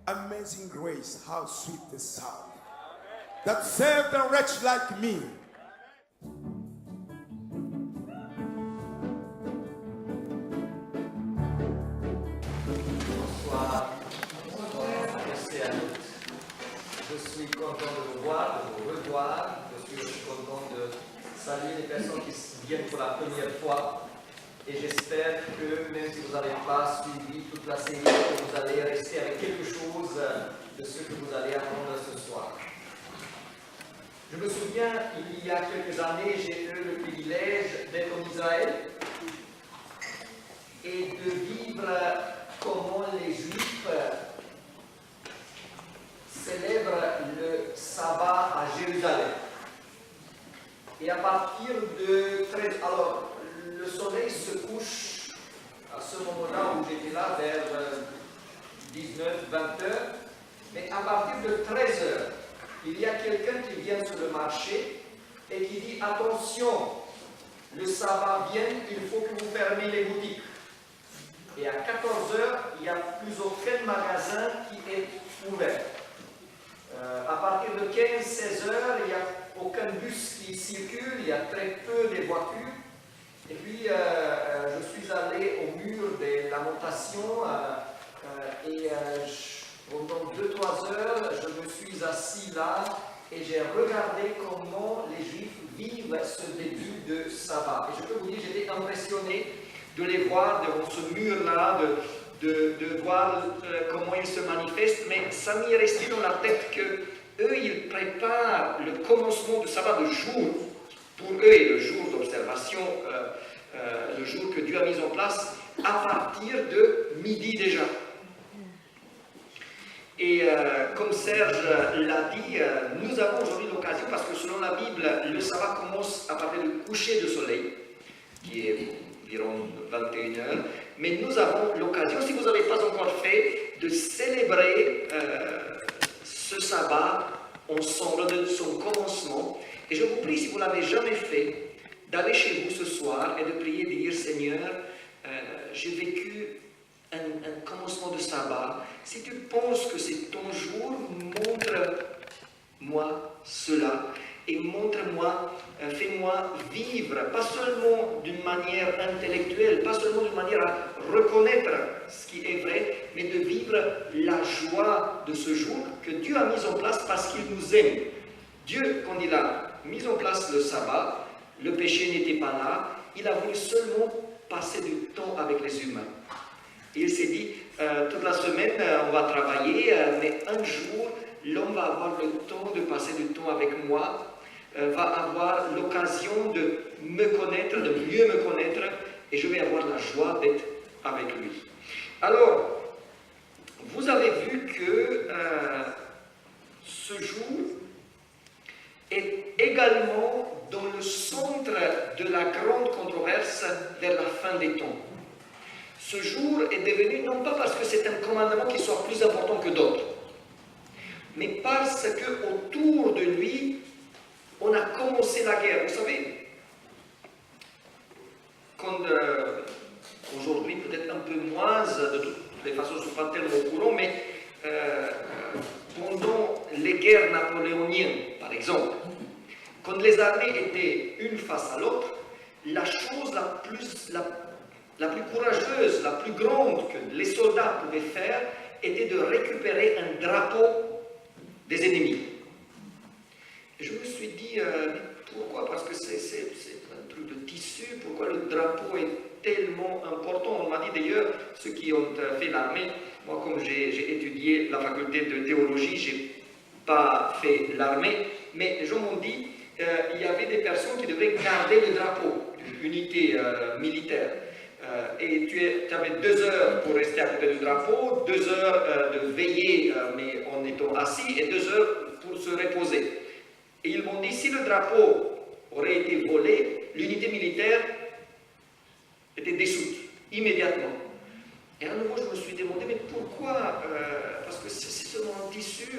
Amazing grace, how sweet the sound that saved a wretch like me. Bonsoir. Merci à tous. Je suis content de vous voir, de vous revoir. Je suis aussi content de saluer les personnes qui viennent pour la première fois. Et j'espère que même si vous n'avez pas suivi toute la série, que vous allez rester avec quelque chose de ce que vous allez apprendre ce soir. Je me souviens, il y a quelques années, j'ai eu le privilège d'être en Israël et de vivre comment les Juifs célèbrent le sabbat à Jérusalem. Et à partir de 13... Alors, le soleil se couche à ce moment-là où j'étais là, vers 19-20 heures, mais à partir de 13 heures, il y a quelqu'un qui vient sur le marché et qui dit « Attention, le sabbat vient, il faut que vous fermez les boutiques. » Et à 14 heures, il n'y a plus aucun magasin qui est ouvert. À partir de 15-16 heures, il n'y a aucun bus qui circule, il y a très peu de voitures. Et puis, je suis allé au mur de lamentation et pendant 2-3 heures, je me suis assis là et j'ai regardé comment les Juifs vivent ce début de sabbat. Et je peux vous dire, j'étais impressionné de les voir devant ce mur-là, de voir comment ils se manifestent, mais ça m'est resté dans la tête qu'eux, ils préparent le commencement du sabbat de jour. Pour eux, et le jour d'observation, le jour que Dieu a mis en place, à partir de midi déjà. Et comme Serge l'a dit, nous avons aujourd'hui l'occasion, parce que selon la Bible, le sabbat commence à partir du coucher du soleil, qui est environ 21 heures, mais nous avons l'occasion, si vous n'avez pas encore fait, de célébrer ce sabbat ensemble de son commencement. Et je vous prie, si vous ne l'avez jamais fait, d'aller chez vous ce soir et de prier, de dire « Seigneur, j'ai vécu un commencement de sabbat. Si tu penses que c'est ton jour, montre-moi cela et montre-moi, fais-moi vivre, pas seulement d'une manière intellectuelle, pas seulement d'une manière à reconnaître ce qui est vrai, mais de vivre la joie de ce jour que Dieu a mis en place parce qu'il nous aime. Dieu, quand il a mis en place le sabbat, le péché n'était pas là, il a voulu seulement passer du temps avec les humains. Et il s'est dit, toute la semaine, on va travailler, mais un jour, l'homme va avoir le temps de passer du temps avec moi, va avoir l'occasion de me connaître, de mieux me connaître, et je vais avoir la joie d'être avec lui. Alors, vous avez vu que ce jour est également dans le centre de la grande controverse vers la fin des temps. Ce jour est devenu, non pas parce que c'est un commandement qui soit plus important que d'autres, mais parce qu'autour de lui, on a commencé la guerre. Vous savez, quand aujourd'hui, peut-être un peu moins, de toutes les façons, je ne suis pas tellement au courant, mais pendant les guerres napoléoniennes, par exemple, quand les armées étaient une face à l'autre, la chose la plus courageuse, la plus grande que les soldats pouvaient faire était de récupérer un drapeau des ennemis. Et je me suis dit, pourquoi? Parce que c'est un truc de tissu, pourquoi le drapeau est tellement important? On m'a dit d'ailleurs, ceux qui ont fait l'armée, moi comme j'ai étudié la faculté de théologie, je n'ai pas fait l'armée, mais les gens m'ont dit, il y avait des personnes qui devaient garder le drapeau d'une unité militaire. Et tu avais 2 heures pour rester à côté du drapeau, 2 heures de veiller, mais en étant assis, et 2 heures pour se reposer. Et ils m'ont dit, si le drapeau aurait été volé, l'unité militaire était dissoute, immédiatement. Et à nouveau, je me suis demandé, mais pourquoi? Parce que c'est seulement un tissu,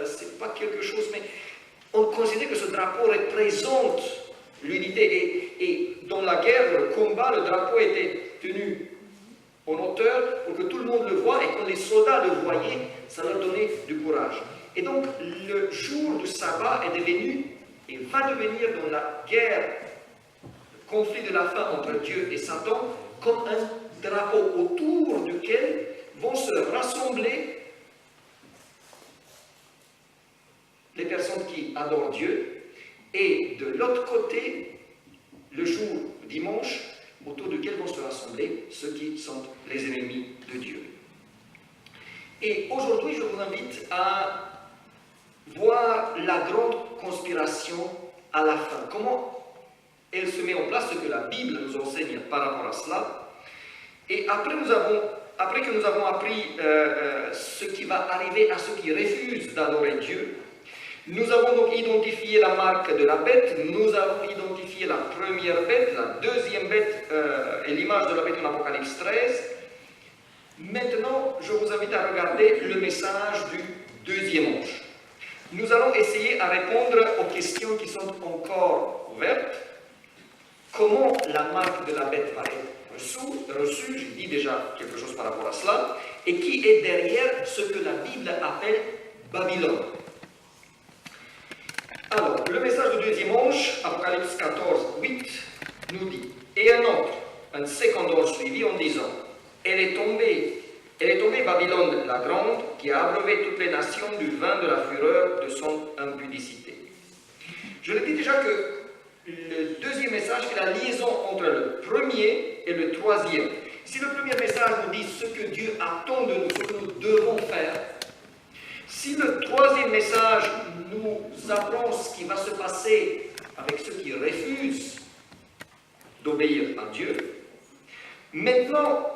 c'est pas quelque chose, mais on considère que ce drapeau représente l'unité. Et dans la guerre, le combat, le drapeau était tenu en hauteur pour que tout le monde le voie, et quand les soldats le voyaient, ça leur donnait du courage. Et donc, le jour du sabbat est devenu, et va devenir dans la guerre, le conflit de la fin entre Dieu et Satan, comme un drapeau autour duquel vont se rassembler les personnes qui adorent Dieu, et de l'autre côté, le jour dimanche, autour duquel vont se rassembler ceux qui sont les ennemis de Dieu. Et aujourd'hui, je vous invite à voir la grande conspiration à la fin. Comment elle se met en place, ce que la Bible nous enseigne par rapport à cela. Et après que nous avons appris ce qui va arriver à ceux qui refusent d'adorer Dieu, nous avons donc identifié la marque de la bête, nous avons identifié la première bête, la deuxième bête et l'image de la bête en Apocalypse 13. Maintenant, je vous invite à regarder le message du deuxième ange. Nous allons essayer à répondre aux questions qui sont encore ouvertes. Comment la marque de la bête va être reçue, j'ai dit déjà quelque chose par rapport à cela, et qui est derrière ce que la Bible appelle Babylone. Alors, le message du deuxième ange, Apocalypse 14, 8, nous dit: Et un second ange suivit en disant: Elle est tombée, Babylone la grande, qui a abreuvé toutes les nations du vin de la fureur de son impudicité. Je l'ai dit déjà que le deuxième message fait la liaison entre le premier et le troisième. Si le premier message nous dit ce que Dieu attend de nous, ce que nous devons faire, si le troisième message nous apprend ce qui va se passer avec ceux qui refusent d'obéir à Dieu, maintenant,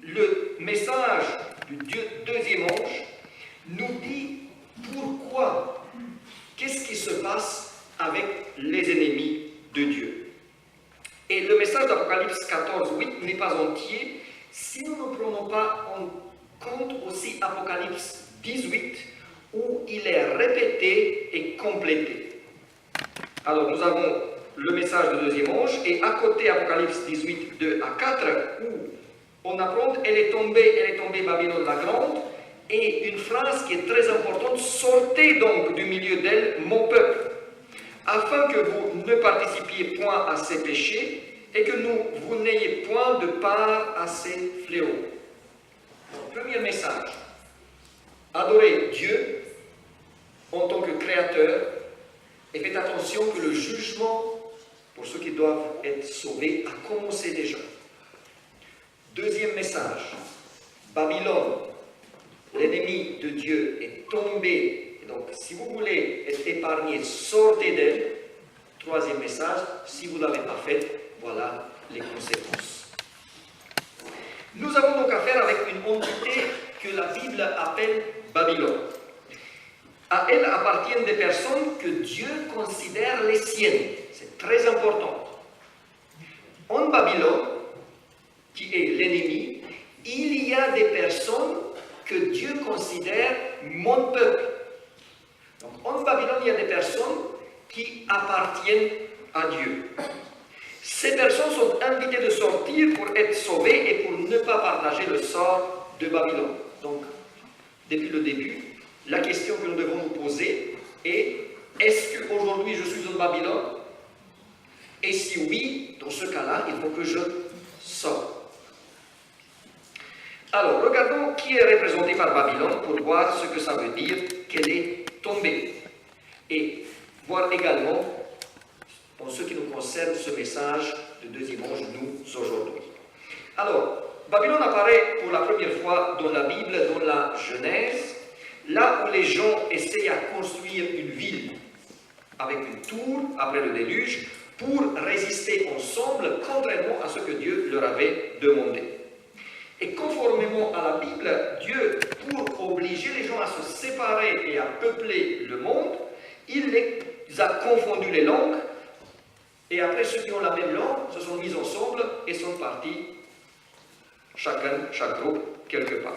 le message du deuxième ange nous dit pourquoi, qu'est-ce qui se passe avec les ennemis de Dieu. Et le message d'Apocalypse 14, 8 n'est pas entier si nous ne prenons pas en compte aussi Apocalypse 18, où il est répété et complété. Alors nous avons le message du deuxième ange, et à côté Apocalypse 18, 2 à 4, où on apprend « Elle est tombée Babylone la grande », et une phrase qui est très importante: « Sortez donc du milieu d'elle, mon peuple, afin que vous ne participiez point à ses péchés, et que vous n'ayez point de part à ses fléaux. » Premier message: adorez Dieu en tant que créateur, et faites attention que le jugement pour ceux qui doivent être sauvés a commencé déjà. Deuxième message: Babylone, l'ennemi de Dieu, est tombé. Et donc, si vous voulez être épargné, sortez d'elle. Troisième message: si vous ne l'avez pas fait, voilà les conséquences. Nous avons donc affaire avec une entité que la Bible appelle Babylone. À elle appartiennent des personnes que Dieu considère les siennes. C'est très important. En Babylone, qui est l'ennemi, il y a des personnes que Dieu considère mon peuple. Donc en Babylone, il y a des personnes qui appartiennent à Dieu. Ces personnes sont invitées de sortir pour être sauvées et pour ne pas partager le sort de Babylone. Donc, depuis le début, la question que nous devons nous poser est: est-ce qu'aujourd'hui je suis en Babylone? Et si oui, dans ce cas-là, il faut que je sorte. Alors, regardons qui est représenté par Babylone pour voir ce que ça veut dire qu'elle est tombée. Et voir également, en ce qui nous concerne, ce message de deuxième ange, nous, aujourd'hui. Alors, Babylone apparaît pour la première fois dans la Bible, dans la Genèse, là où les gens essayent à construire une ville avec une tour après le déluge pour résister ensemble, contrairement à ce que Dieu leur avait demandé. Et conformément à la Bible, Dieu, pour obliger les gens à se séparer et à peupler le monde, il les a confondu les langues, et après ceux qui ont la même langue se sont mis ensemble et sont partis, chaque groupe, quelque part.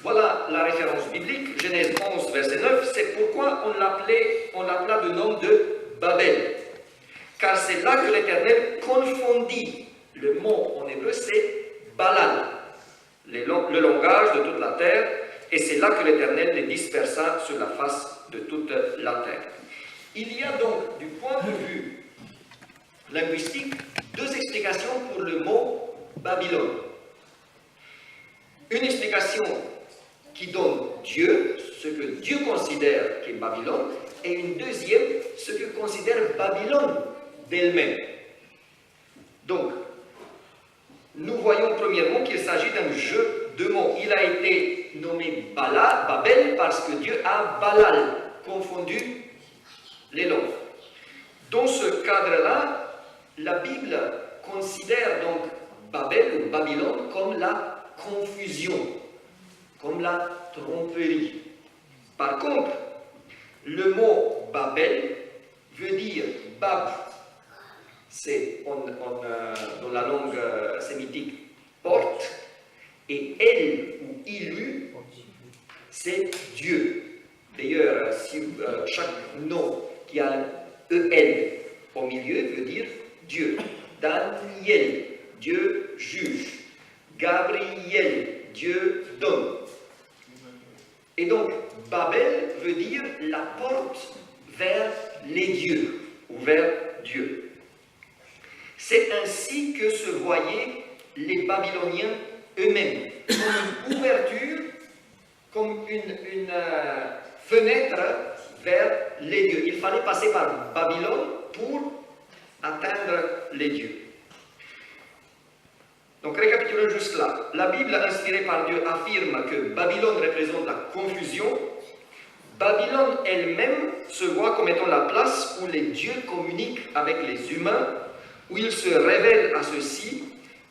Voilà la référence biblique, Genèse 11, verset 9, c'est pourquoi on l'appela le nom de Babel, car c'est là que l'Éternel confondit. Le mot en hébreu c'est Balal, le langage de toute la terre, et c'est là que l'Éternel les dispersa sur la face de toute la terre. Il y a donc, du point de vue linguistique, deux explications pour le mot Babylone. Une explication qui donne Dieu, ce que Dieu considère qu'est Babylone, et une deuxième, ce que considère Babylone d'elle-même. Donc, nous voyons premièrement qu'il s'agit d'un jeu de mots. Il a été nommé Babel parce que Dieu a Balal, confondu les langues. Dans ce cadre-là, la Bible considère donc Babel ou Babylone comme la confusion, comme la tromperie. Par contre, le mot Babel veut dire Bab, c'est dans la langue sémitique porte, et El ou Ilu, c'est Dieu. D'ailleurs, chaque nom qui a un EL au milieu veut dire Dieu. Daniel, Dieu juge. Gabriel, Dieu donne. Et donc, Babel veut dire la porte vers les dieux, ou vers Dieu. C'est ainsi que se voyaient les Babyloniens eux-mêmes, comme une ouverture, comme une fenêtre vers les dieux. Il fallait passer par Babylone pour atteindre les dieux. Donc, récapitulons juste là. La Bible, inspirée par Dieu, affirme que Babylone représente la confusion. Babylone elle-même se voit comme étant la place où les dieux communiquent avec les humains, où ils se révèlent à ceux-ci,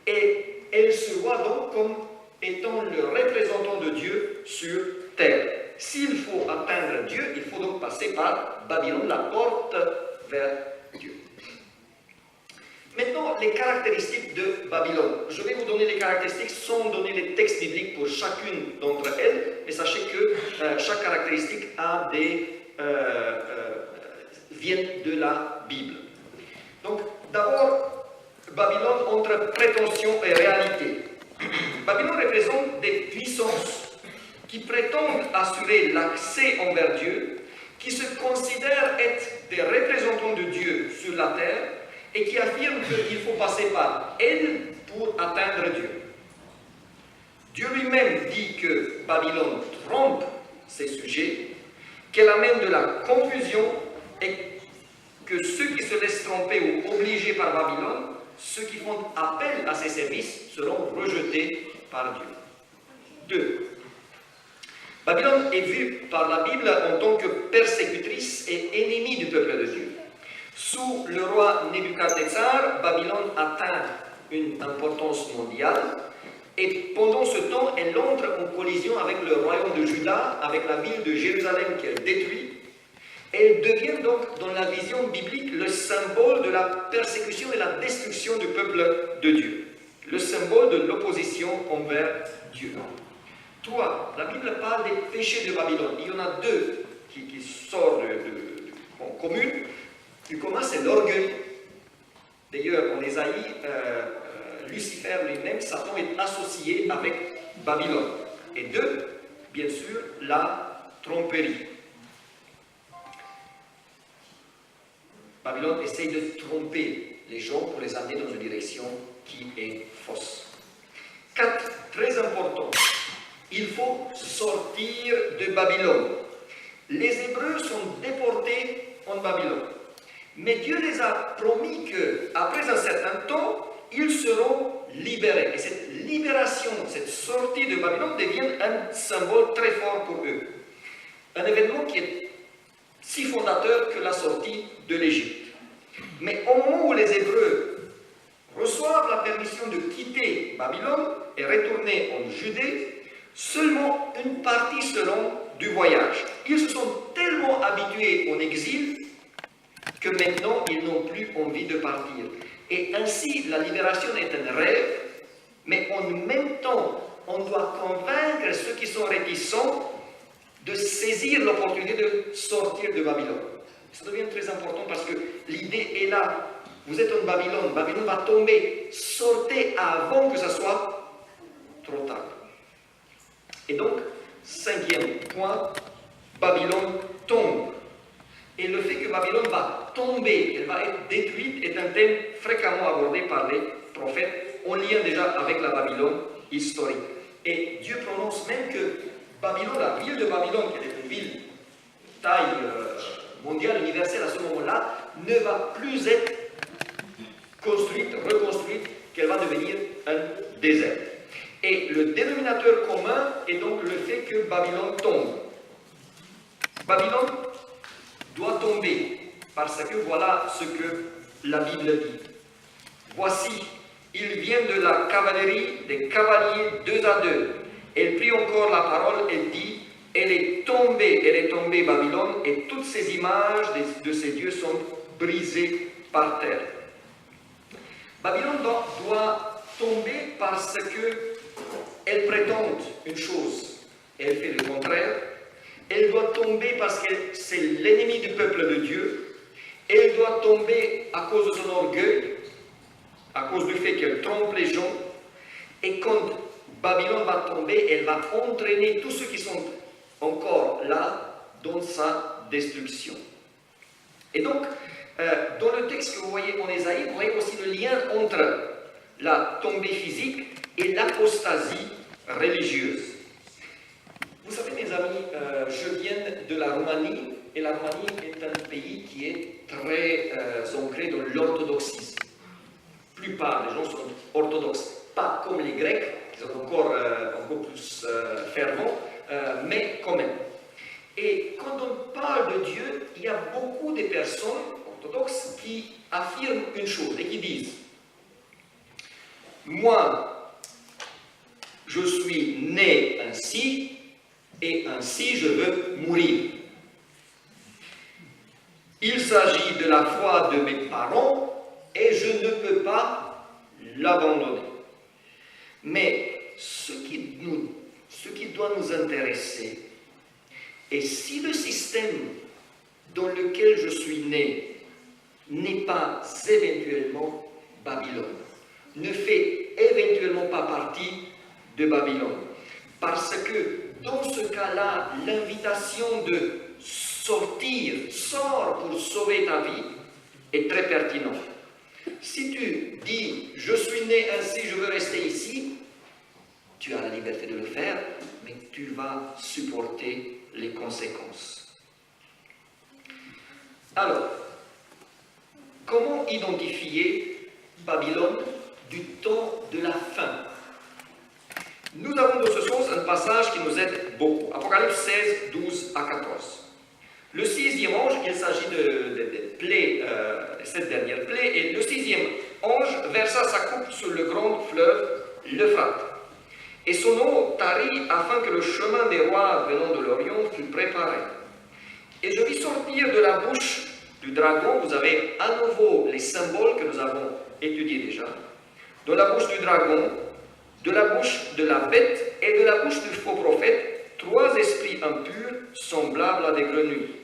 et elle se voit donc comme étant le représentant de Dieu sur terre. S'il faut atteindre Dieu, il faut donc passer par Babylone, la porte vers Dieu. Maintenant, les caractéristiques de Babylone. Je vais vous donner les caractéristiques sans donner les textes bibliques pour chacune d'entre elles, mais sachez que chaque caractéristique vient de la Bible. Donc, d'abord, Babylone entre prétention et réalité. Babylone représente des puissances qui prétendent assurer l'accès envers Dieu, qui se considèrent être des représentants de Dieu sur la terre, et qui affirme qu'il faut passer par elle pour atteindre Dieu. Dieu lui-même dit que Babylone trompe ses sujets, qu'elle amène de la confusion et que ceux qui se laissent tromper ou obligés par Babylone, ceux qui font appel à ses services, seront rejetés par Dieu. 2. Babylone est vue par la Bible en tant que persécutrice et ennemie du peuple de Dieu. Sous le roi Nebuchadnezzar, Babylone atteint une importance mondiale et pendant ce temps, elle entre en collision avec le royaume de Juda, avec la ville de Jérusalem qu'elle détruit. Elle devient donc, dans la vision biblique, le symbole de la persécution et la destruction du peuple de Dieu. Le symbole de l'opposition envers Dieu. 3. La Bible parle des péchés de Babylone. Il y en a deux qui sortent en commune. Du commun, c'est l'orgueil. D'ailleurs, en Ésaïe, Lucifer lui-même, Satan est associé avec Babylone. Et 2, bien sûr, la tromperie. Babylone essaye de tromper les gens pour les amener dans une direction qui est fausse. 4, très important, il faut sortir de Babylone. Les Hébreux sont déportés en Babylone. Mais Dieu les a promis qu'après un certain temps, ils seront libérés. Et cette libération, cette sortie de Babylone devient un symbole très fort pour eux. Un événement qui est si fondateur que la sortie de l'Égypte. Mais au moment où les Hébreux reçoivent la permission de quitter Babylone et retourner en Judée, seulement une partie seront du voyage. Ils se sont tellement habitués en exil que maintenant, ils n'ont plus envie de partir. Et ainsi, la libération est un rêve, mais en même temps, on doit convaincre ceux qui sont réticents de saisir l'opportunité de sortir de Babylone. Ça devient très important parce que l'idée est là. Vous êtes en Babylone, Babylone va tomber. Sortez avant que ce soit trop tard. Et donc, cinquième point, Babylone tombe. Et le fait que Babylone va tomber, elle va être détruite, est un thème fréquemment abordé par les prophètes, en lien déjà avec la Babylone historique. Et Dieu prononce même que Babylone, la ville de Babylone, qui était une ville de taille mondiale, universelle à ce moment-là, ne va plus être construite, reconstruite, qu'elle va devenir un désert. Et le dénominateur commun est donc le fait que Babylone tombe. Babylone doit tomber, parce que voilà ce que la Bible dit. Voici, il vient de la cavalerie des cavaliers 2 à 2. Elle prit encore la parole, elle dit, elle est tombée Babylone, et toutes ces images de ces dieux sont brisées par terre. Babylone doit tomber parce qu'elle prétend une chose, elle fait le contraire. Elle doit tomber parce que c'est l'ennemi du peuple de Dieu. Elle doit tomber à cause de son orgueil, à cause du fait qu'elle trompe les gens. Et quand Babylone va tomber, elle va entraîner tous ceux qui sont encore là dans sa destruction. Et donc, dans le texte que vous voyez en Ésaïe, vous voyez aussi le lien entre la tombée physique et l'apostasie religieuse. Vous savez, mes amis, je viens de la Roumanie, et la Roumanie est un pays qui est très ancré dans l'orthodoxie. La plupart des gens sont orthodoxes, pas comme les Grecs, qui sont encore plus fervents, mais quand même. Et quand on parle de Dieu, il y a beaucoup de personnes orthodoxes qui affirment une chose et qui disent « Moi, je suis né ainsi, et ainsi je veux mourir. Il s'agit de la foi de mes parents et je ne peux pas l'abandonner. » Mais ce qui doit nous intéresser est si le système dans lequel je suis né n'est pas éventuellement Babylone, ne fait éventuellement pas partie de Babylone. Parce que dans ce cas-là, l'invitation de sortir, sors pour sauver ta vie, est très pertinente. Si tu dis, je suis né ainsi, je veux rester ici, tu as la liberté de le faire, mais tu vas supporter les conséquences. Alors, comment identifier Babylone du temps de la fin? Nous avons dans ce sens un passage qui nous aide beaucoup. Apocalypse 16, 12 à 14. Le 6e ange, il s'agit de plaies, 7 dernières plaies, et le 6e ange versa sa coupe sur le grand fleuve, l'Euphrate. Et son eau tarit afin que le chemin des rois venant de l'Orient fût préparé. Et je vis sortir de la bouche du dragon, vous avez à nouveau les symboles que nous avons étudiés déjà, de la bouche du dragon, de la bouche de la bête et de la bouche du faux prophète, 3 esprits impurs semblables à des grenouilles.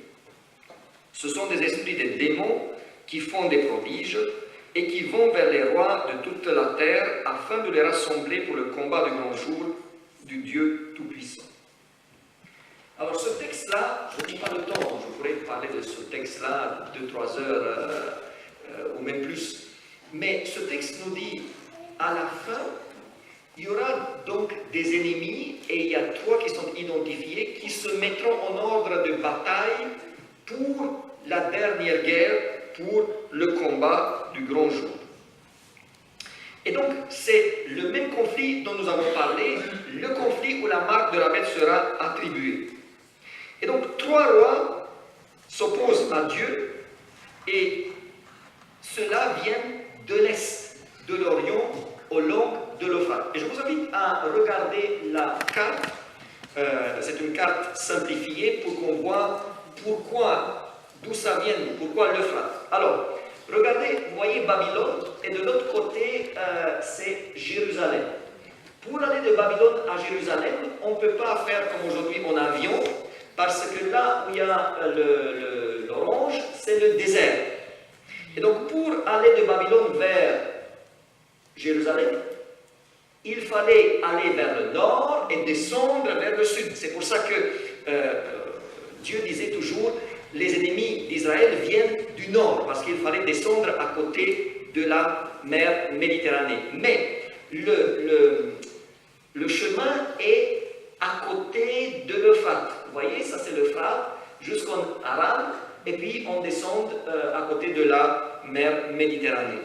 Ce sont des esprits des démons qui font des prodiges et qui vont vers les rois de toute la terre afin de les rassembler pour le combat du grand jour du Dieu Tout-Puissant. Alors ce texte-là, je n'ai pas le temps, je pourrais parler de ce texte-là 2-3 heures ou même plus, mais ce texte nous dit, à la fin, il y aura donc des ennemis, et il y a 3 qui sont identifiés, qui se mettront en ordre de bataille pour la dernière guerre, pour le combat du grand jour. Et donc, c'est le même conflit dont nous avons parlé, le conflit où la marque de la bête sera attribuée. Et donc, 3 rois s'opposent à Dieu, et cela vient de l'Est, de l'Orient, au long de l'Euphrate. Et je vous invite à regarder la carte. C'est une carte simplifiée pour qu'on voit pourquoi, d'où ça vient, pourquoi l'Euphrate. Alors, regardez, vous voyez Babylone, et de l'autre côté, c'est Jérusalem. Pour aller de Babylone à Jérusalem, on ne peut pas faire comme aujourd'hui en avion, parce que là où il y a l'orange, c'est le désert. Et donc, pour aller de Babylone vers Jérusalem, il fallait aller vers le nord et descendre vers le sud. C'est pour ça que Dieu disait toujours, les ennemis d'Israël viennent du nord, parce qu'il fallait descendre à côté de la mer Méditerranée. Mais le chemin est à côté de l'Euphrate. Vous voyez, ça c'est l'Euphrate, jusqu'en Aram, et puis on descend à côté de la mer Méditerranée.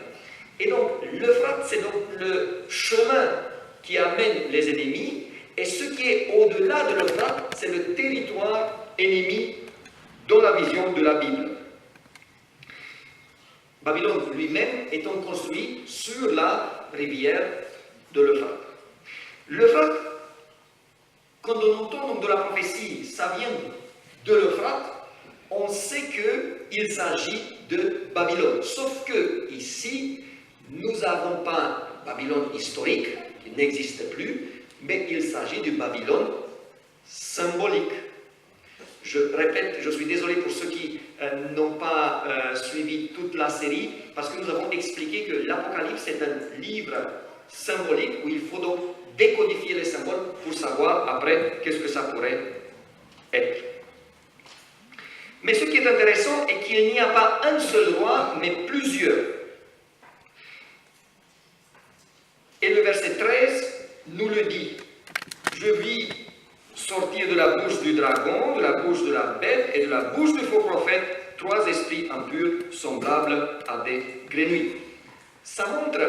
Et donc, l'Euphrate, c'est donc le chemin qui amène les ennemis, et ce qui est au-delà de l'Euphrate, c'est le territoire ennemi dans la vision de la Bible. Babylone lui-même étant construit sur la rivière de l'Euphrate. L'Euphrate, quand on entend donc de la prophétie, ça vient de l'Euphrate, on sait qu'il s'agit de Babylone. Sauf que ici, nous n'avons pas Babylone historique, qui n'existe plus, mais il s'agit du Babylone symbolique. Je répète, je suis désolé pour ceux qui n'ont pas suivi toute la série, parce que nous avons expliqué que l'Apocalypse est un livre symbolique où il faut donc décodifier les symboles pour savoir après qu'est-ce que ça pourrait être. Mais ce qui est intéressant est qu'il n'y a pas un seul roi, mais plusieurs. Et le verset 13 nous le dit. Je vis sortir de la bouche du dragon, de la bouche de la bête et de la bouche du faux prophète, 3 esprits impurs semblables à des grenouilles. Ça montre,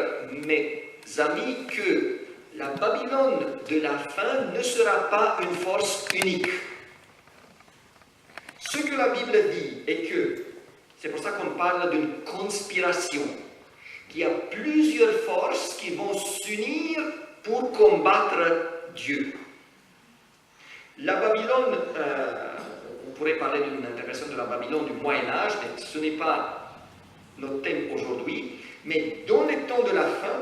mes amis, que la Babylone de la fin ne sera pas une force unique. Ce que la Bible dit est que, c'est pour ça qu'on parle d'une conspiration, qu'il y a plusieurs forces qui vont s'unir pour combattre Dieu. La Babylone, on pourrait parler d'une interprétation de la Babylone du Moyen-Âge, mais ce n'est pas notre thème aujourd'hui. Mais dans les temps de la fin,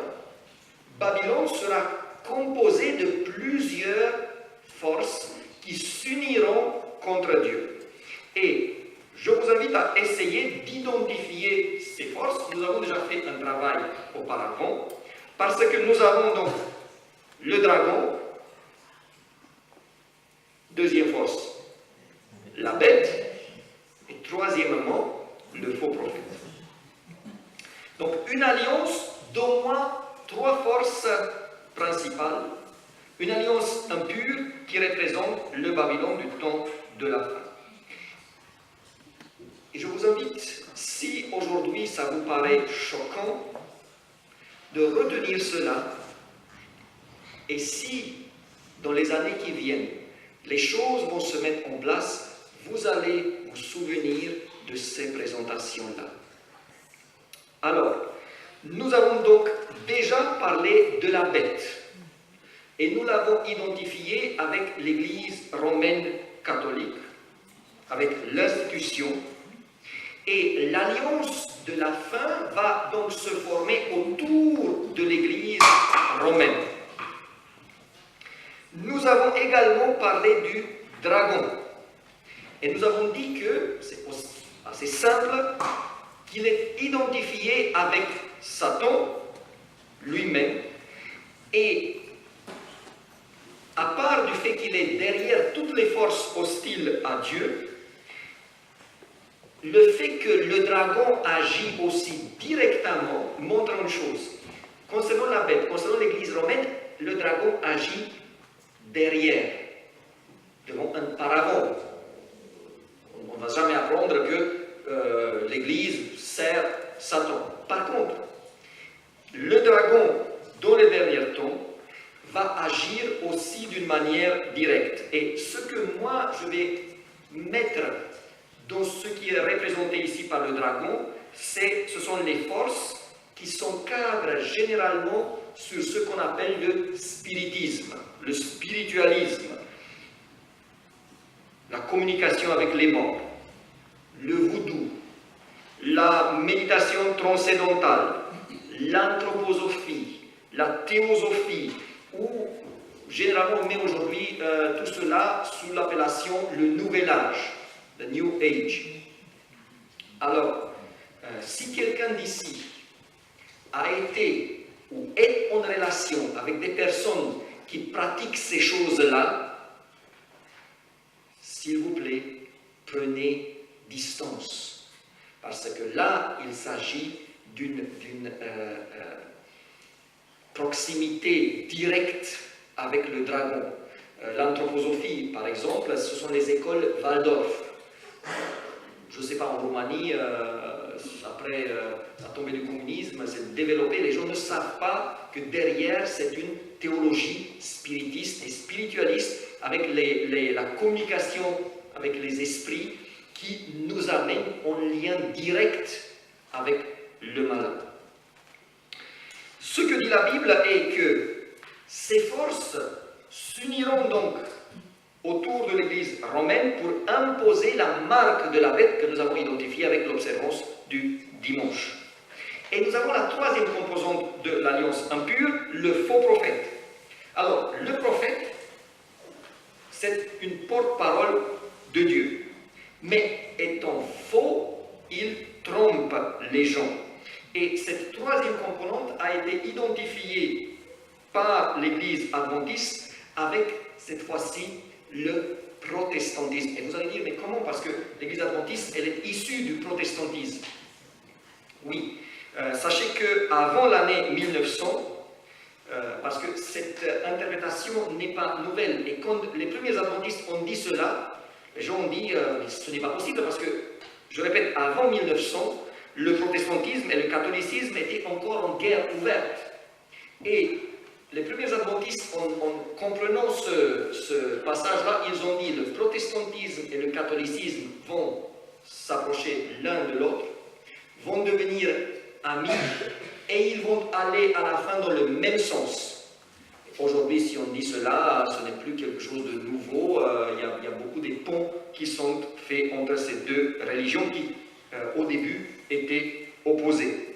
Babylone sera composée de plusieurs forces qui s'uniront contre Dieu. Et je vous invite à essayer d'identifier ces forces. Nous avons déjà fait un travail auparavant, parce que nous avons donc le dragon, deuxième force, la bête, et troisièmement, le faux prophète. Donc une alliance d'au moins 3 forces principales, une alliance impure qui représente le Babylone du temps de la fin. Et je vous invite, si aujourd'hui ça vous paraît choquant, de retenir cela, et si dans les années qui viennent, les choses vont se mettre en place, vous allez vous souvenir de ces présentations-là. Alors, nous avons donc déjà parlé de la bête, et nous l'avons identifiée avec l'Église romaine catholique, avec l'institution, et l'alliance de la fin va donc se former autour de l'Église romaine. Nous avons également parlé du dragon. Et nous avons dit que, c'est assez simple, qu'il est identifié avec Satan lui-même. Et à part du fait qu'il est derrière toutes les forces hostiles à Dieu, le fait que le dragon agit aussi directement montre une chose. Concernant la bête, concernant l'Église romaine, le dragon agit derrière, devant un paravent. On ne va jamais apprendre que l'Église sert Satan. Par contre, le dragon, dans les derniers temps, va agir aussi d'une manière directe. Et ce que moi, je vais mettre dans ce qui est représenté ici par le dragon, ce sont les forces qui s'encadrent généralement sur ce qu'on appelle le spiritisme, le spiritualisme, la communication avec les morts, le voodoo, la méditation transcendantale, l'anthroposophie, la théosophie, ou généralement on met aujourd'hui tout cela sous l'appellation le nouvel âge, the New Age. Alors, si quelqu'un d'ici a été ou êtes en relation avec des personnes qui pratiquent ces choses-là, s'il vous plaît, prenez distance. Parce que là, il s'agit d'une proximité directe avec le dragon. L'anthroposophie, par exemple, ce sont les écoles Waldorf. Je ne sais pas, en Roumanie, après la tombée du communisme, c'est développé. Les gens ne savent pas que derrière, c'est une théologie spiritiste et spiritualiste avec la communication avec les esprits qui nous amène en lien direct avec le malade. Ce que dit la Bible est que ces forces s'uniront donc autour de l'Église romaine pour imposer la marque de la bête que nous avons identifiée avec l'observance du dimanche. Et nous avons la troisième composante de l'alliance impure, le faux prophète. Alors, le prophète, c'est une porte-parole de Dieu. Mais étant faux, il trompe les gens. Et cette troisième composante a été identifiée par l'Église adventiste avec, cette fois-ci, le protestantisme. Et vous allez dire, mais comment? Parce que l'Église adventiste, elle est issue du protestantisme. Oui, sachez qu'avant l'année 1900, parce que cette interprétation n'est pas nouvelle, et quand les premiers adventistes ont dit cela, les gens ont dit, ce n'est pas possible, parce que, je répète, avant 1900, le protestantisme et le catholicisme étaient encore en guerre ouverte. Et les premiers adventistes, en comprenant ce passage-là, ils ont dit, le protestantisme et le catholicisme vont s'approcher l'un de l'autre, vont devenir amis, et ils vont aller à la fin dans le même sens. Aujourd'hui, si on dit cela, ce n'est plus quelque chose de nouveau. Il y a beaucoup de ponts qui sont faits entre ces deux religions qui, au début, étaient opposées.